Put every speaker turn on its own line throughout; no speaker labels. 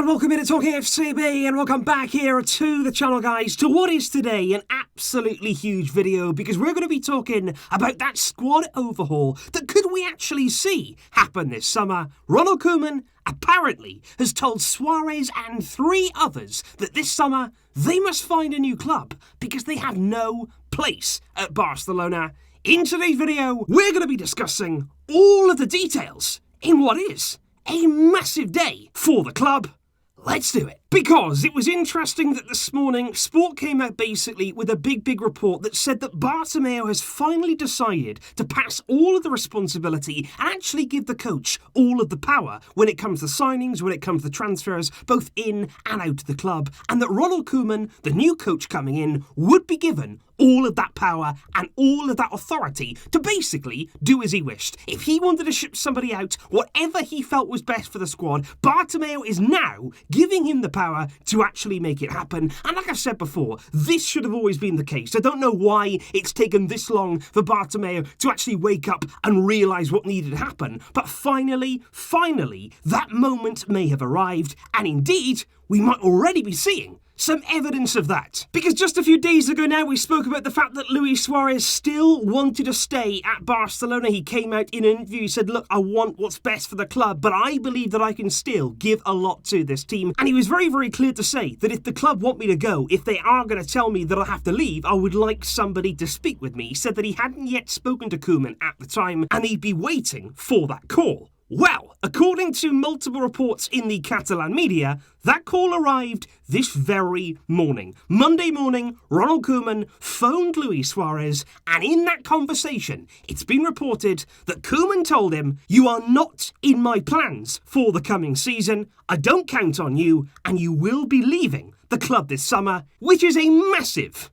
and welcome into TalkFCB, and welcome back here to the channel, guys, to what is today an absolutely huge video, because we're going to be talking about that squad overhaul that could we actually see happen this summer. Ronald Koeman apparently has told Suarez and 3 others that this summer they must find a new club because they have no place at Barcelona. In today's video, we're going to be discussing all of the details in what is a massive day for the club. Let's do it. Because it was interesting that this morning, Sport came out basically with a big report that said that Bartomeu has finally decided to pass all of the responsibility and actually give the coach all of the power when it comes to signings, when it comes to transfers, both in and out of the club, and that Ronald Koeman, the new coach coming in, would be given all of that power and all of that authority to basically do as he wished. If he wanted to ship somebody out, whatever he felt was best for the squad, Bartomeu is now giving him the power to actually make it happen. And like I've said before, this should have always been the case. I don't know why it's taken this long for Bartomeu to actually wake up and realise what needed to happen. But finally, that moment may have arrived, and indeed, we might already be seeing some evidence of that. Because just a few days ago now, we spoke about the fact that Luis Suarez still wanted to stay at Barcelona. He came out in an interview, he said, look, I want what's best for the club, but I believe that I can still give a lot to this team. And he was very clear to say that if the club want me to go, if they are going to tell me that I have to leave, I would like somebody to speak with me. He said that he hadn't yet spoken to Koeman at the time, and he'd be waiting for that call. Well, according to multiple reports in the Catalan media, that call arrived this very morning. Monday morning, Ronald Koeman phoned Luis Suarez, and in that conversation, it's been reported that Koeman told him, "You are not in my plans for the coming season. I don't count on you, and you will be leaving the club this summer," which is a massive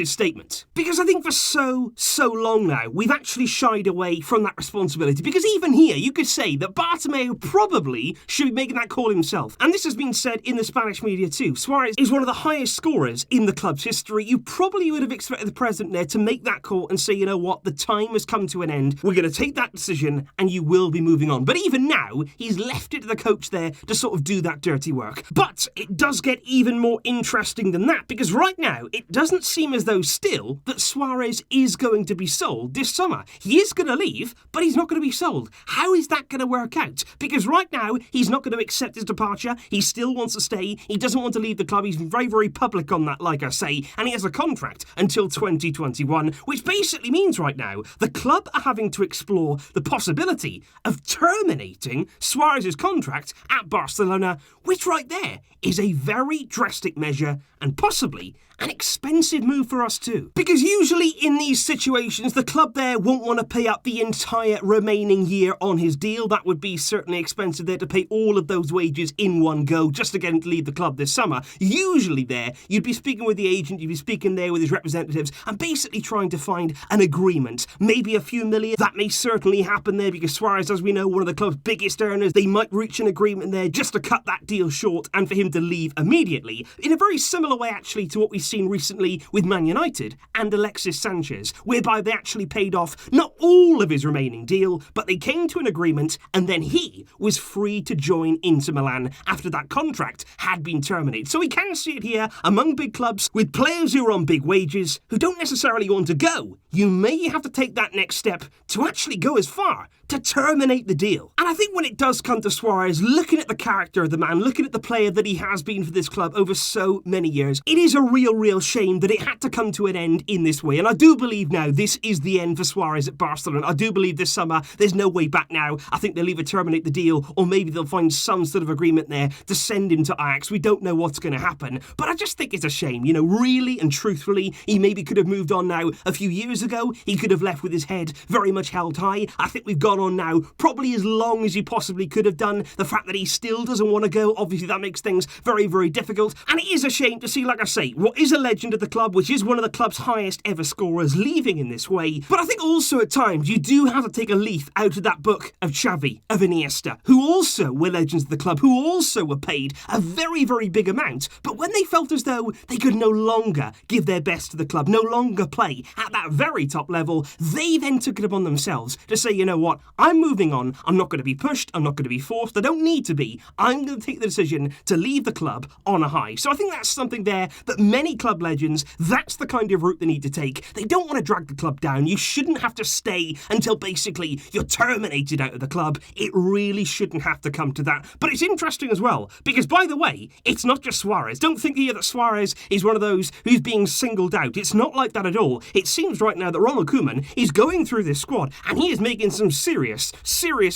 statement. Because I think for so long now, we've actually shied away from that responsibility. Because even here, you could say that Bartomeu probably should be making that call himself. And this has been said in the Spanish media too. Suarez is one of the highest scorers in the club's history. You probably would have expected the president there to make that call and say, you know what, the time has come to an end. We're going to take that decision and you will be moving on. But even now, he's left it to the coach there to sort of do that dirty work. But it does get even more interesting than that, because right now, it doesn't seem as though still that Suarez is going to be sold this summer. He is going to leave, but he's not going to be sold. How is that going to work out? Because right now, he's not going to accept his departure. He still wants to stay. He doesn't want to leave the club. He's very public on that, like I say, and he has a contract until 2021, which basically means right now, the club are having to explore the possibility of terminating Suarez's contract at Barcelona, which right there is a very drastic measure and possibly an expensive move for us too. Because usually in these situations, the club there won't want to pay up the entire remaining year on his deal. That would be certainly expensive there to pay all of those wages in one go just to get him to leave the club this summer. Usually there, you'd be speaking with the agent, you'd be speaking there with his representatives and basically trying to find an agreement. Maybe a few million. That may certainly happen there because Suarez, as we know, one of the club's biggest earners, they might reach an agreement there just to cut that deal short and for him to leave immediately. In a very similar way actually to what we've seen recently with Man United and Alexis Sanchez, whereby they actually paid off not all of his remaining deal, but they came to an agreement and then he was free to join Inter Milan after that contract had been terminated. So we can see it here among big clubs with players who are on big wages who don't necessarily want to go. You may have to take that next step to actually go as far to terminate the deal. And I think when it does come to Suarez, looking at the character of the man, looking at the player that he has been for this club over so many years, it is a real shame that it had to come to an end in this way. And I do believe now this is the end for Suarez at Barcelona. I do believe this summer there's no way back now. I think they'll either terminate the deal or maybe they'll find some sort of agreement there to send him to Ajax. We don't know what's going to happen, but I just think it's a shame. You know, really and truthfully, he maybe could have moved on now a few years ago. He could have left with his head very much held high. I think we've gone on now probably as long as he possibly could have done. The fact that he still doesn't want to go, obviously that makes things very difficult. And it is a shame to see, like I say, what is a legend of the club, which is one of the club's highest ever scorers, leaving in this way. But I think also at times you do have to take a leaf out of that book of Xavi, of Iniesta, who also were legends of the club, who also were paid a very big amount. But when they felt as though they could no longer give their best to the club, no longer play at that very top level, they then took it upon themselves to say, you know what, I'm moving on. I'm not going to be pushed. I'm not going to be forced. I don't need to be. I'm going to take the decision to leave the club on a high. So I think that's something there that many club legends, that's the kind of route they need to take. They don't want to drag the club down. You shouldn't have to stay until basically you're terminated out of the club. It really shouldn't have to come to that. But it's interesting as well, because by the way, it's not just Suarez. Don't think here that Suarez is one of those who's being singled out. It's not like that at all. It seems right now that Ronald Koeman is going through this squad and he is making some serious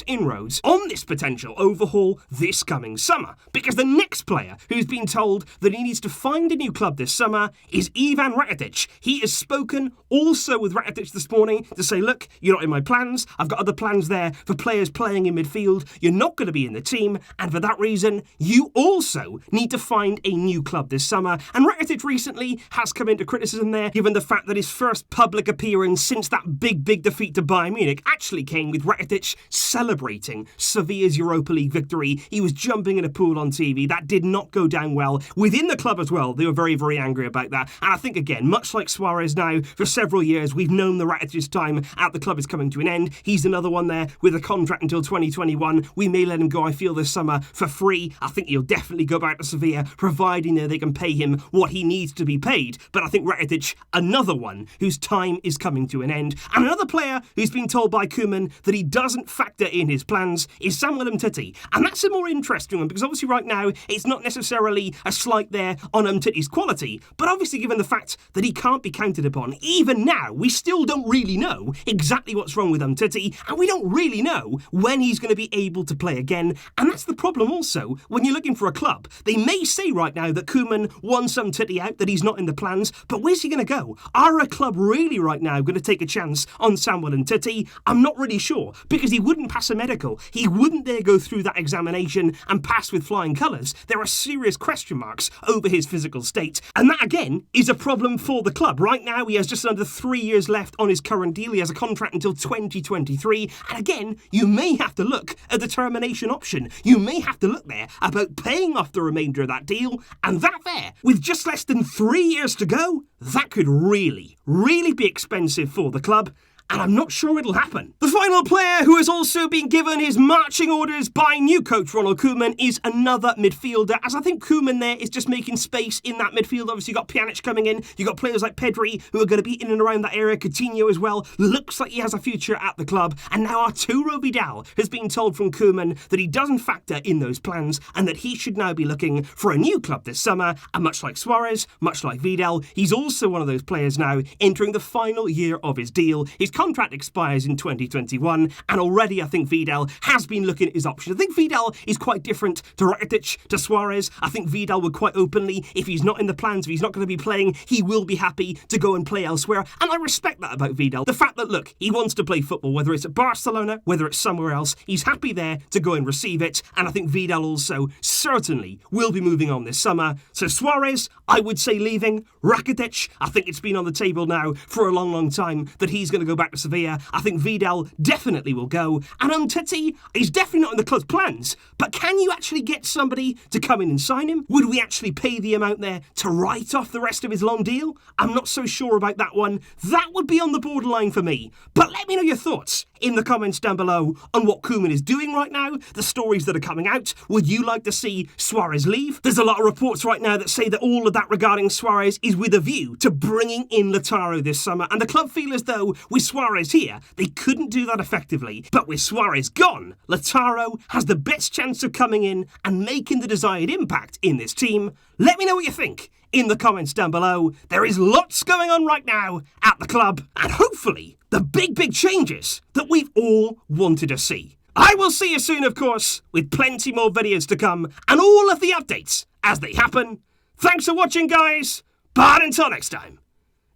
inroads on this potential overhaul this coming summer. Because the next player who's been told that he needs to find a new club this summer is Ivan Rakitic. He has spoken also with Rakitic this morning to say, look, you're not in my plans. I've got other plans there for players playing in midfield. You're not going to be in the team. And for that reason, you also need to find a new club this summer. And Rakitic recently has come into criticism there, given the fact that his first public appearance since that big defeat to Bayern Munich actually came with Rakitic celebrating Sevilla's Europa League victory. He was jumping in a pool on TV. That did not go down well. Within the club as well, they were very angry about that. And I think, again, much like Suarez now, for several years, we've known the Rakitic's time at the club is coming to an end. He's another one there with a contract until 2021. We may let him go, I feel, this summer for free. I think he'll definitely go back to Sevilla, providing that they can pay him what he needs to be paid. But I think Rakitic, another one whose time is coming to an end. And another player who's been told by Koeman that he doesn't factor in his plans is Samuel Umtiti. And that's a more interesting one, because obviously right now it's not necessarily a slight there on Umtiti's quality, but obviously given the fact that he can't be counted upon, even now, we still don't really know exactly what's wrong with Umtiti, and we don't really know when he's going to be able to play again. And that's the problem also when you're looking for a club. They may say right now that Koeman wants Umtiti out, that he's not in the plans, but where's he going to go? Are a club really right now going to take a chance on Samuel Umtiti? I'm not really sure, because he wouldn't pass a medical. He wouldn't dare go through that examination and pass with flying colours. There are serious question marks over his physical state, and that again is a problem for the club. Right now he has just under 3 years left on his current deal. He has a contract until 2023, and again, you may have to look at the termination option. You may have to look there about paying off the remainder of that deal, and that there, with just less than 3 years to go, that could really be expensive for the club. And I'm not sure it'll happen. The final player who has also been given his marching orders by new coach Ronald Koeman is another midfielder, as I think Koeman there is just making space in that midfield. Obviously, you got Pjanic coming in, you got players like Pedri who are going to be in and around that area. Coutinho as well looks like he has a future at the club. And now Arturo Vidal has been told from Koeman that he doesn't factor in those plans and that he should now be looking for a new club this summer. And much like Suarez, much like Vidal, he's also one of those players now entering the final year of his deal. His contract expires in 2021, and already I think Vidal has been looking at his options. I think Vidal is quite different to Rakitic, to Suarez. I think Vidal would quite openly, if he's not in the plans, if he's not going to be playing, he will be happy to go and play elsewhere. And I respect that about Vidal. The fact that, look, he wants to play football, whether it's at Barcelona, whether it's somewhere else, he's happy there to go and receive it. And I think Vidal also certainly will be moving on this summer. So Suarez, I would say leaving. Rakitic, I think it's been on the table now for a long time that he's going to go back to Sevilla. I think Vidal definitely will go. And Umtiti is definitely not in the club's plans. But can you actually get somebody to come in and sign him? Would we actually pay the amount there to write off the rest of his long deal? I'm not so sure about that one. That would be on the borderline for me. But let me know your thoughts in the comments down below on what Koeman is doing right now, the stories that are coming out. Would you like to see Suarez leave? There's a lot of reports right now that say that all of that regarding Suarez is with a view to bringing in Lautaro this summer, and the club feel as though with Suarez here, they couldn't do that effectively. But with Suarez gone, Lautaro has the best chance of coming in and making the desired impact in this team. Let me know what you think in the comments down below. There is lots going on right now at the club, and hopefully the big changes that we've all wanted to see. I will see you soon, of course, with plenty more videos to come and all of the updates as they happen. Thanks for watching, guys, but until next time,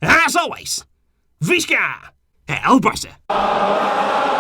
as always, Visca el Barça.